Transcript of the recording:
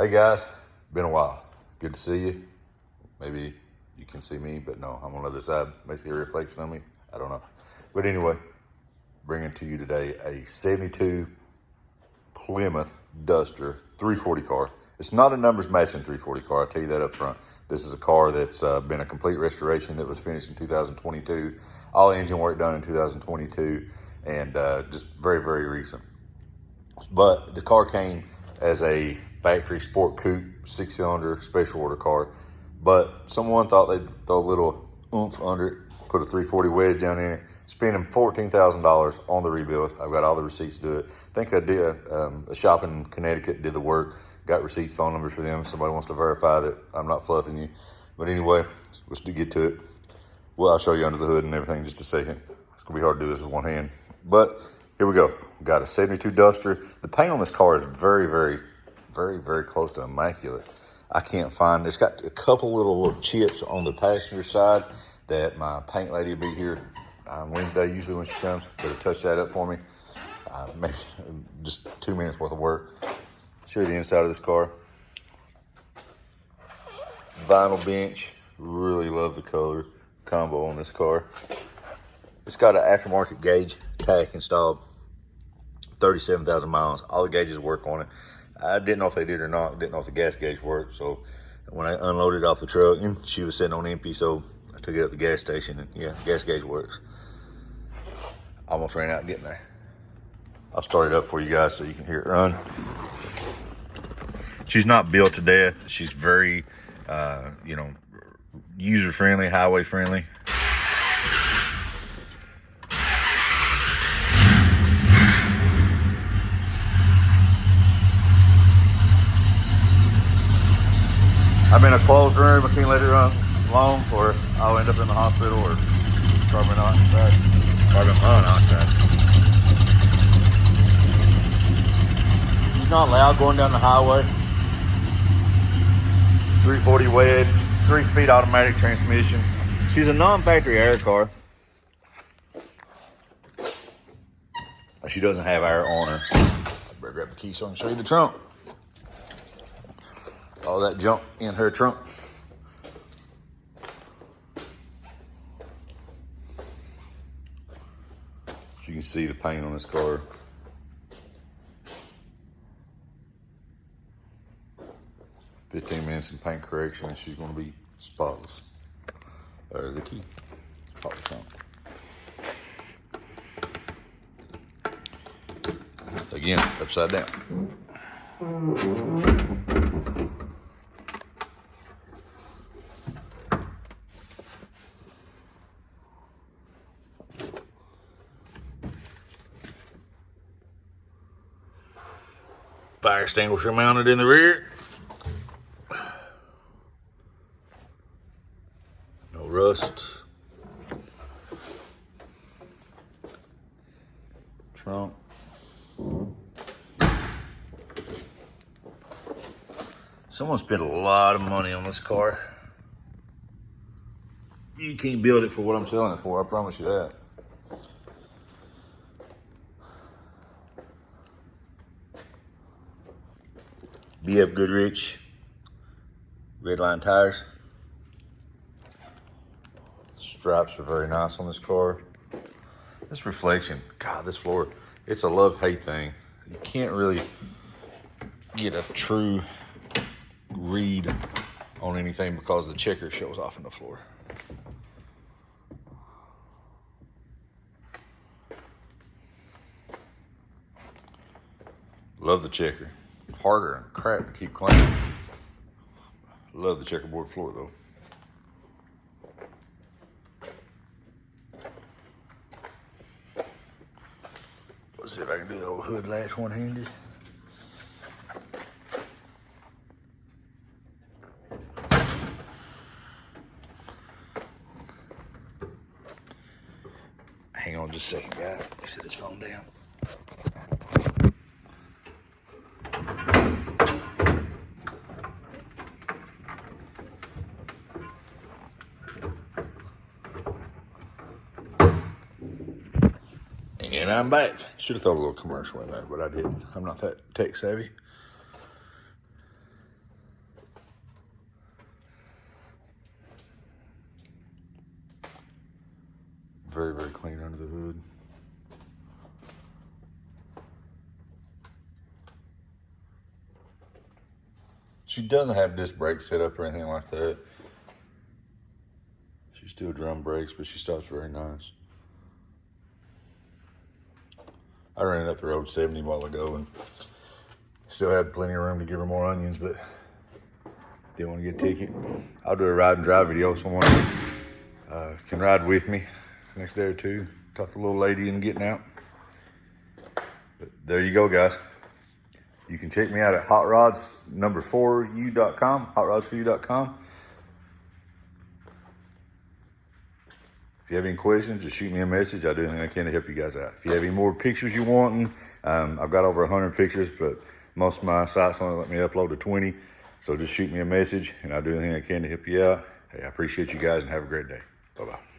Hey guys, been a while. Good to see you. Maybe you can see me, but no, I'm on the other side. May see a reflection on me. I don't know. But anyway, bringing to you today a 72 Plymouth Duster 340 car. It's not a numbers matching 340 car, I'll tell you that up front. This is a car that's been a complete restoration that was finished in 2022. All engine work done in 2022 and just very, very recent. But the car came as a factory sport coupe, 6-cylinder special order car. But someone thought they'd throw a little oomph under it, put a 340 wedge down in it, spending $14,000 on the rebuild. I've got all the receipts to do it. I think I did a shop in Connecticut, did the work, got receipts, phone numbers for them. Somebody wants to verify that I'm not fluffing you. But anyway, let's get to it. Well, I'll show you under the hood and everything in just a second. It's gonna be hard to do this with one hand. But here we go. We've got a 72 Duster. The paint on this car is very, very, very, very close to immaculate. I can't find, it's got a couple little chips on the passenger side that my paint lady will be here on Wednesday, usually when she comes. Better touch that up for me. Maybe just 2 minutes worth of work. Show you the inside of this car. Vinyl bench. Really love the color combo on this car. It's got an aftermarket gauge tach installed. 37,000 miles. All the gauges work on it. I didn't know if they did or not. Didn't know if the gas gauge worked. So when I unloaded off the truck, she was sitting on empty. So I took it up to the gas station, and yeah, the gas gauge works. Almost ran out getting there. I'll start it up for you guys so you can hear it run. She's not built to death. She's very, user-friendly, highway-friendly. I'm in a closed room. I can't let it run long or I'll end up in the hospital or carbon monoxide. Carbon monoxide. She's not loud going down the highway. 340 Wedge, 3-speed automatic transmission. She's a non-factory air car. She doesn't have air on her. I better grab the key so I can show you the trunk. All that junk in her trunk. You can see the paint on this car. "15 minutes in paint correction and she's gonna be spotless." There's the key. Pop the trunk. Again, upside down. Fire extinguisher mounted in the rear. No rust. Trunk. Someone spent a lot of money on this car. You can't build it for what I'm selling it for, I promise you that. BF Goodrich, redline tires. Stripes are very nice on this car. This reflection, God, this floor, it's a love-hate thing. You can't really get a true read on anything because the checker shows off in the floor. Love the checker. Harder and crap to keep clean. Love the checkerboard floor though. Let's see if I can do the old hood latch one-handed. Hang on just a second, guys. Let me set this phone down. And I'm back. Should have thrown a little commercial in there, but I didn't. I'm not that tech savvy. Very, very clean under the hood. She doesn't have disc brakes set up or anything like that. She still drum brakes, but she stops very nice. I ran it up the road 70 a while ago and still had plenty of room to give her more onions, but didn't want to get a ticket. I'll do a ride and drive video. Someone can ride with me the next day or two. Talk to the little lady and getting out. But there you go, guys. You can check me out at hotrods4u.com, hotrods4u.com. If you have any questions, just shoot me a message. I'll do anything I can to help you guys out. If you have any more pictures you want, I've got over 100 pictures, but most of my sites only let me upload to 20. So just shoot me a message and I'll do anything I can to help you out. Hey, I appreciate you guys and have a great day. Bye-bye.